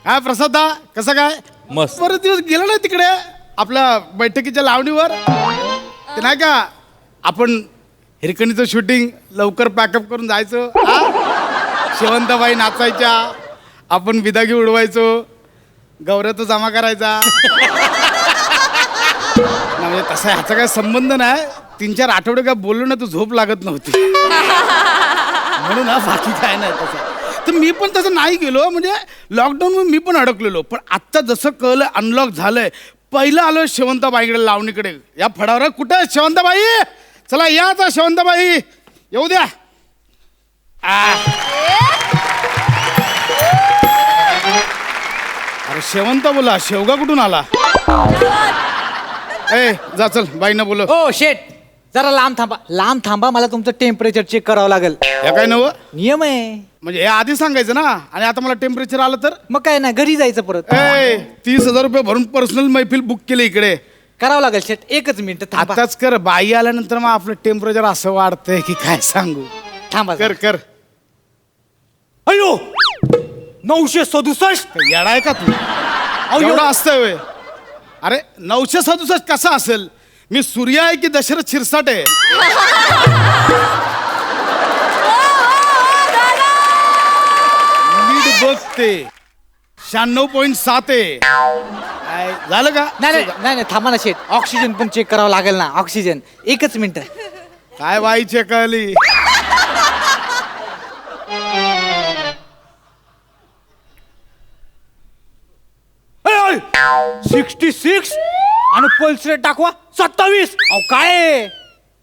काय प्रसादा कसं काय मस्त. बरेच दिवस गेला ना तिकडे आपल्या बैठकीच्या लावणीवर ते नाही का आपण हिरकणीचं शूटिंग लवकर पॅकअप करून जायचं हा? शेवंताबाई नाचायच्या आपण बिदागी उडवायचो गौऱ्याचा जमा करायचा ना, म्हणजे तसा ह्याचा काही संबंध नाही 3-4 आठवडे काय बोललो ना तू झोप लागत नव्हती म्हणून हा बाकी काय नाही तसं तर मी पण तसं नाही गेलो म्हणजे लॉकडाऊन मी पण अडकलेलो पण आत्ता जसं कळलं अनलॉक झालंय पहिलं आलो शेवंताबाईकडे लावणीकडे या फडावर कुठे आहे शेवंताबाई चला या आता शेवंताबाई येऊ द्या अरे शेवंत बोला शेवगा कुठून आला ए जा चल बाईंना बोल ओ शेट जरा लांब थांबा मला तुमचं टेम्परेचर चेक करावं लागेल या काय नव नियम आहे म्हणजे हे आधी सांगायचं ना आणि आता मला टेम्परेचर आलं तर मग काय नाही घरी जायचं परत ए 30,000 रुपये भरून पर्सनल मैफिल बुक केली इकडे करावं लागेल शेट एकच मिनिट थांबा आताच कर बाई आल्यानंतर मग आपलं टेम्परेचर असं वाढतंय की काय सांगू थांबा कर कर अयो 967 येडाय का तू एवढं असतंय व्हय? अरे 967 कसा असेल मी सूर्य आहे की दशरथ शिरसाट आहे नीट बघ ते 96.7 आहे काय, झालं का नाही थांबा ना शेट ऑक्सिजन पण चेक करावं लागेल ना ऑक्सिजन एकच मिनिट काय बाई चेक आली अय, 66 आणि पल्स रेट दाखवा 27 अहो काय आहे?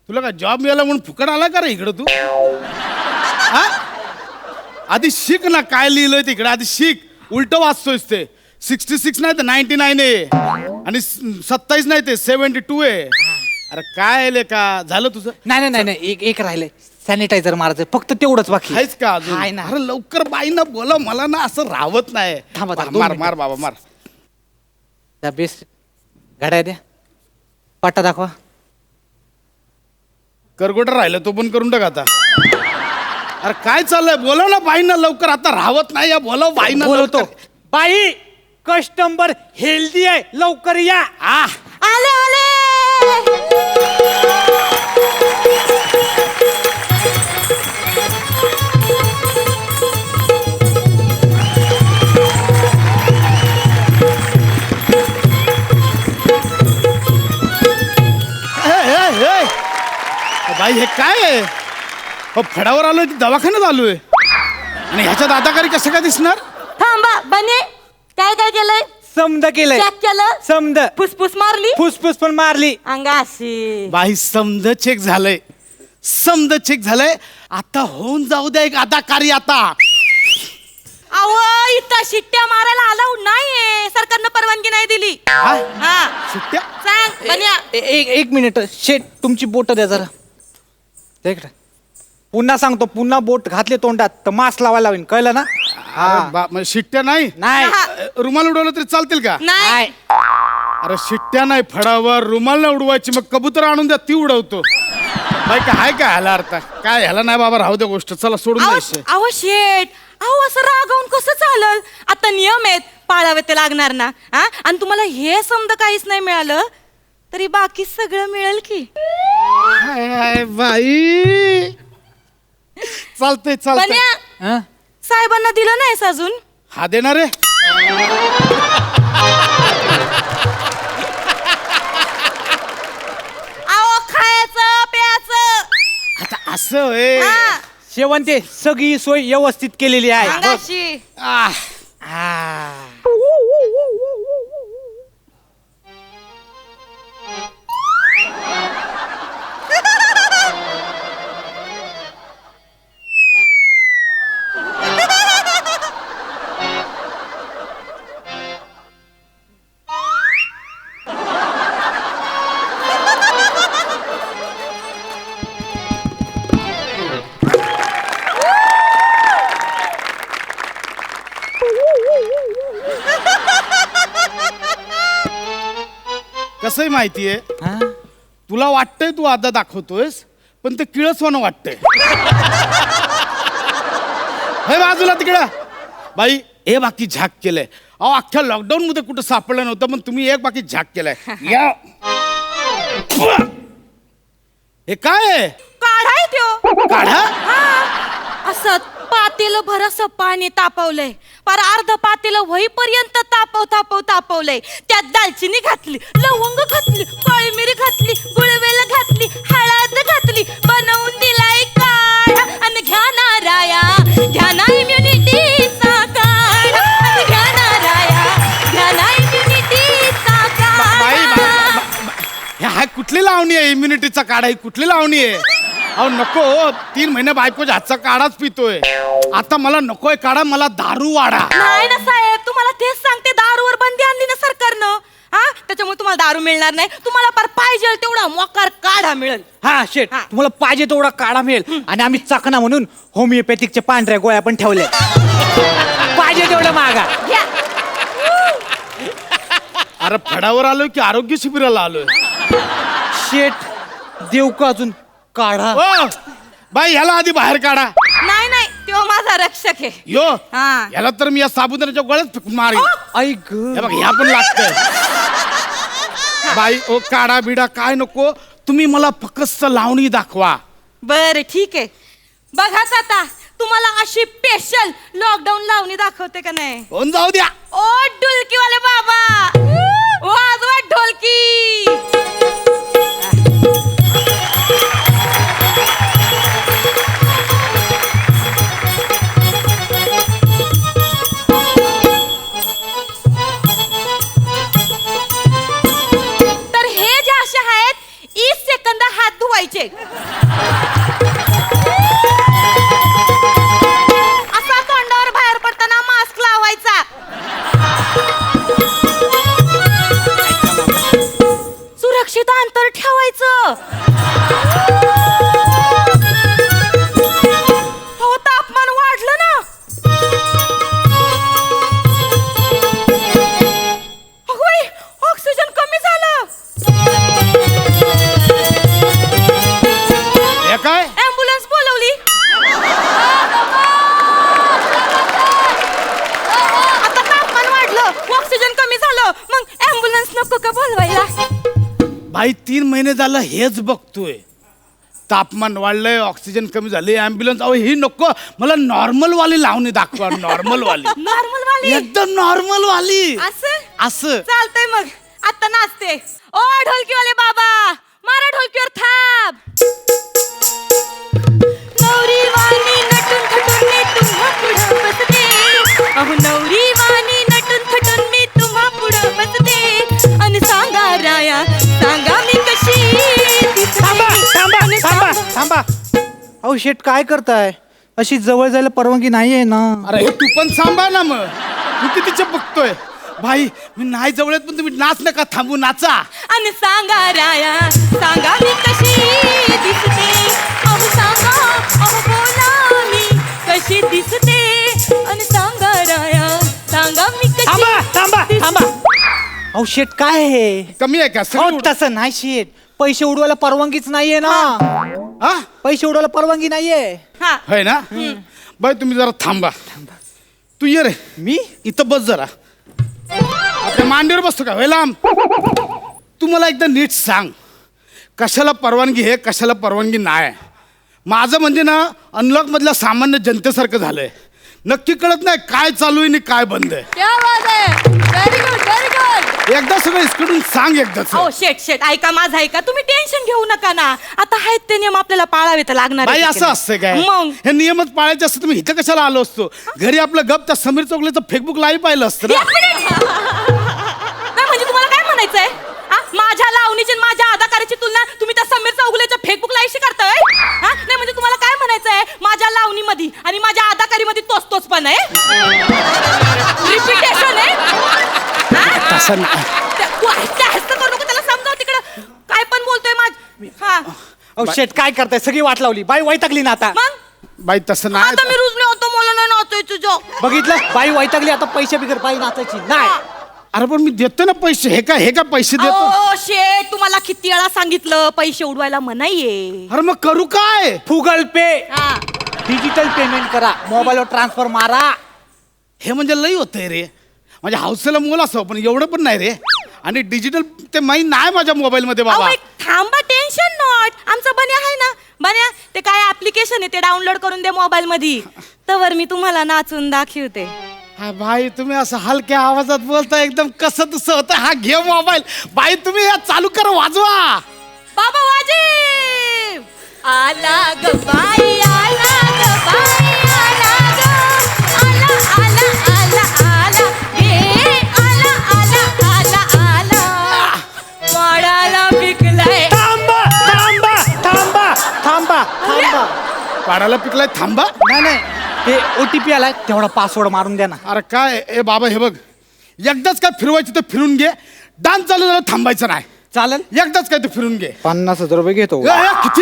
तुला काय जॉब मिळाला म्हणून फुकट आला का रे इकडं तू हा? आधी शिक ना काय लिहिलंय तिकडे आधी शिक उलट वाचतोयस ते 66 नाही तर 99 आहे आणि 27 नाही ते 72 आहे अरे काय आहे का झालं तुझं नाही एक राहिलंय सॅनिटायझर मारायचं फक्त तेवढंच बाकी आहेच का अजून आहे ना. अरे लवकर बाई ना बोला मला ना असं राहत नाही थांबा, मार 2 मार मिनिटं. मार बाबा मार त्या बेस्ट घड्या द्या पट्टा दाखवा करगोटर राहिलं तो पण करून टाक आता अरे काय चाललंय बोलव ना बाईंना लवकर आता राहत नाही या बोलव बाईंना बोलवतो लवकर. बाई कस्टमर हेल्दी आहे लवकर या आले आले बाई हे काय आहे हो फडावर आलोय की दवाखान्यात आलोय आणि ह्याच्या दादाकारी कसं काय दिसणार थांबा बने काय काय केलंय समद केलंय चेक केलं समद फुसफुस मारली फुसफुस पण मारली अंगाशी बाई समद चेक झालंय आता होऊन जाऊ द्या एक अदाकारी आता अव इथं शिट्ट्या मारायला अलाउड नाहीये सरकारनं परवानगी नाही दिली हा? हा सुट्ट्या सांग बन्या एक मिनिट शेट तुमची बोट द्या जरा द्या इकडं. पुन्हा सांगतो पुन्हा बोट घातले तोंडात तर मास्क लावायला लावीन कळलं ना अरे म्हणजे शिट्ट्या नाही नाही हा. रुमाल उडवलं तरी चालतील का नाही अरे शिट्ट्या नाही फडावर रुमाल नाही उडवायची मग कबूतर आणून द्या ती उडवतो बाई काय आहे का ह्याला अर्थ काय ह्याला नाही बाबा राहू द्या गोष्ट चला सोडून द्यायचे अव शेट अहो असं रागावून कसं चालल आता नियम आहेत पाळावे ते लागणार ना हा आणि तुम्हाला हे समजा काहीच नाही मिळालं तरी बाकी सगळं मिळेल की बाई चालतंय चालतंय बन्या हं? साहेबांना दिलं नाहीस अजून हा देणार आहे अहो खायचं प्यायचं आता असं होय हा शेवंते सगळी सोय व्यवस्थित केलेली आहे अंगाशी आह, कसंही माहितीये हं? तुला वाटतंय तू आता दाखवतोयस पण ते किळसवानं वाटतंय हे बाजूला तिकडं बाई हे बाकी झाक केलंय. अहो अख्ख्या लॉकडाऊन मध्ये कुठं सापडलं नव्हतं पण तुम्ही एक बाकी झाक केलाय. या हे काय आहे? काढा आहे त्यो. काढा. असं पातेलं भर असं पाणी तापवलंय, पर अर्ध पातेलं होईपर्यंत तापवलंय. त्यात दालचिनी घातली, लवंग घातली, काळी मिरी घातली, गुळवेल घातली, हळद घातली, बनवून दिलाय काढा. आणि घ्या नाराया, घ्या ना इम्युनिटीचा काढा. आणि घ्या नाराया, घ्या ना इम्युनिटीचा काढा. ह्या कुठली लावणी आहे? इम्युनिटीचा काढा ही कुठली लावणी आहे? अहो नको, 3 महिने बायकोच्या हातचा काढाच पितोय. आता मला नकोय काढा, मला दारू वाढा. नाही ना साहेब, तुम्हाला तेच सांगते, दारूवर बंदी आणली ना सरकारनं. त्याच्यामुळे तुम्हाला दारू मिळणार नाही. तुम्हाला पर पाहिजे तेवढा मोकार काढा मिळेल. हा शेट, तुम्हाला पाहिजे तेवढा काढा मिळेल. आणि आम्ही चकना म्हणून होमिओपॅथिकच्या पांढऱ्या गोळ्या पण ठेवल्या. पाहिजे तेवढं मागा. घ्या. अरे फडावर आलोय की आरोग्य शिबिराला आलोय? शेट देऊ का अजून काढा? ओ बाई, ह्याला आधी बाहेर काढा. नाही तो माझा रक्षक आहे. यो हा. ह्याला तर मी या साबुदाण्याच्या गोळ्यात फेकून मारेन. आई ग, हे बघ, ह्या पण लागतंय. बाई ओ, काढा बिडा काय नको, तुम्ही मला फक्त लावणी दाखवा. बर ठीक आहे, बघाच आता तुम्हाला अशी स्पेशल लॉकडाऊन लावणी दाखवते का नाही. कोण जाऊ द्या. ओ ढोलकीवाले बाबा, वाजवा ढोलकी. तर हे जे असे आहेत, 20 सेकंद हात धुवायचे. असा तोंडावर बाहेर पडताना मास्क लावायचा. सुरक्षित अंतर ठेवायचं. हो, तापमान वाढलं ना. होय, ऑक्सिजन कमी झालं. हे काय? ऍम्ब्युलन्स बोलवली. आता तापमान वाढलं, ऑक्सिजन कमी झालं, मग ऍम्ब्युलन्स नको का बोलवायला. बाई 3 महिने झालं हेच बघतोय. तापमान वाढलंय, ऑक्सिजन कमी झाले, ऍम्ब्युलन्स. अहो ही नको, मला नॉर्मल वाली लावणी दाखवा. नॉर्मल वाली. नॉर्मल वाली. एकदम नॉर्मल वाली. असं चालतंय, मग आता नाचते. ओ ढोलकीवाले बाबा, मारा ढोलकीवर थाप. नवरी वाणी नटून थटून मी तुम्हा पुढं बसते. अहो नवरी वाणी नटून थटून मी तुम्हा पुढं बसते. आणि सांगा राया, सांगा मी कशी दिसते. आणि थांबा. अहो शेट काय करताय? अशी जवळ जायला परवानगी नाहीये ना. अरे हे तू पण सांभाळ ना मग. तू कितीचे बघतोय? भाई मी नाही जवळ येत, पण तुम्ही नाच नका थांबू, नाचा. आणि सांगा राया, सांगा मी कशी दिसते. अहो सांगा, अहो बोला मी कशी दिसते. आणि सांगा राया, सांगा मी कशी. थांबा. अहो शेट काय आहे? कमी आहे का? अहो, तसं नाही शेट, पैसे उडवायला परवानगीच नाहीये ना. हा पैसे उडवायला परवानगी नाहीये. हा. होय ना. बाई तुम्ही जरा थांबा. तू ये रे. मी इथं बस जरा. आपल्या मांडीवर बसतो का? होय लांब. तू मला एकदा नीट सांग, कशाला परवानगी आहे, कशाला परवानगी नाही. माझं म्हणजे ना अनलॉक मधल्या सामान्य जनतेसारखं झालंय. नक्की कळत नाही काय चालू आहे आणि काय बंद आहे. क्या बात आहे. Very good, very good. एकदा सगळं इसकडून सांग एकदाच. अहो शेट ऐका माझं, ऐका. तुम्ही टेन्शन घेऊ नका ना. आता आहेत ते नियम आपल्याला पाळावे तर लागणार बाई आहेत. असं असतंय काय? मग हे नियमच पाळायचे असतं तुम्ही इथं कशाला आलो असतो? घरी आपलं गप त्या समीर चौगलेचं फेसबुक लाईव्ह पाहिलं असतं ना. एक मिनिट. नाही म्हणजे तुम्हाला काय म्हणायचंय? माझ्या लावणीची आणि माझ्या अदाकाराची तुलना तुम्ही त्या समीर चौगुलेच्या फेसबुक लाईव्हशी करताय? नाही म्हणजे तुम्हाला काय म्हणायचंय? माझ्या लावणीमध्ये आणि माझ्या अदाकारीमध्ये तोच पण आहे, रिपिटेशन आहे. तसं नाही. करू नको, त्याला समजाव तिकडं काय पण बोलतोय हा. अहो शेट काय करताय? सगळी वाट लावली. बाई वैतागली ना आता. मग बाई तसं नाही. आता मी रुजले होतो, मला नाही नाचतोय तुझं. बघितलं, बाई वैतागली आता. पैसे बिगर बाई नाचायची नाही. अरे पण मी देतो ना पैसे. हे काय पैसे देतो? ओ शेट, तुम्हाला किती वेळा सांगितलं पैसे उडवायला मनाईये. अरे मग करू काय? गुगल पे, हा. डिजिटल पेमेंट करा, मोबाईलवर ट्रान्सफर मारा. हे म्हणजे लई होतंय रे. माझ्या हौसेला मोल असं पण एवढं पण नाही रे. आणि डिजिटल ते माहीत नाही माझ्या मोबाईलमध्ये अहो, बाबा. एक थांबा, टेन्शन नॉट. आमचा बन्या आहे ना, बन्या ते काय ऍप्लिकेशन आहे ते डाउनलोड करून दे मोबाईल मध्ये, तवर मी तुम्हाला नाचून दाखवते. हा भाई तुम्ही असं हलक्या आवाजात बोलता एकदम कसं तसं होतं. हा घे मोबाईल बाई, तुम्ही या चालू करा, वाजवा. बाबा वाजीव आला ग बाई, आला ग बाई, आला ग, आला आला आला आला, हे आला आला आला आला, वाडाला पिकलाय. थांबा थांबा थांबा थांबा थांबा. पाडाला पिकलाय, थांबा. नाही नाही, ते OTP आलाय, तेवढा पासवर्ड मारून द्या ना. अरे काय ए बाबा, हे बघ, एकदाच काय फिरवायची तर फिरून घे. डान्स चालू झाला थांबायचं नाही. चालेल. एकदाच काय ते फिरून घे. 50,000 रुपये घेतो. किती?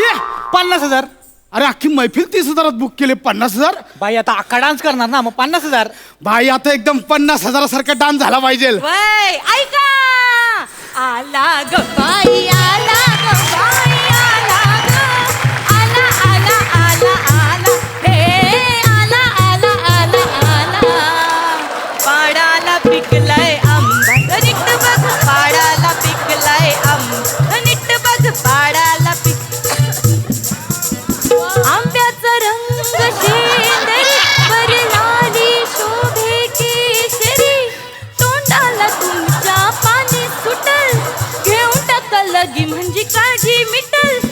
50,000. अरे अख्खी मैफिल 30,000 बुक केले. 50,000? बाई आता अख्खा डान्स करणार ना, मग 50,000. भाई आता एकदम 50,000 डान्स झाला पाहिजे. वय ऐका, आला ग बाई, आला ग बाई, आला ग, आला आला आला आला, हे आला आला आला आला, पाडाला पिकलाय आंबा, नीट बघ पाडाला पिकलाय आंबा, नीट बघ पाडाला पिक, आंब्याचा रंग शेंदरी, वर लाली शोभे केशरी, तोंडाला तुमच्या पाणी सुटल, घेऊन टाका लगी म्हणजे काळजी मिटल,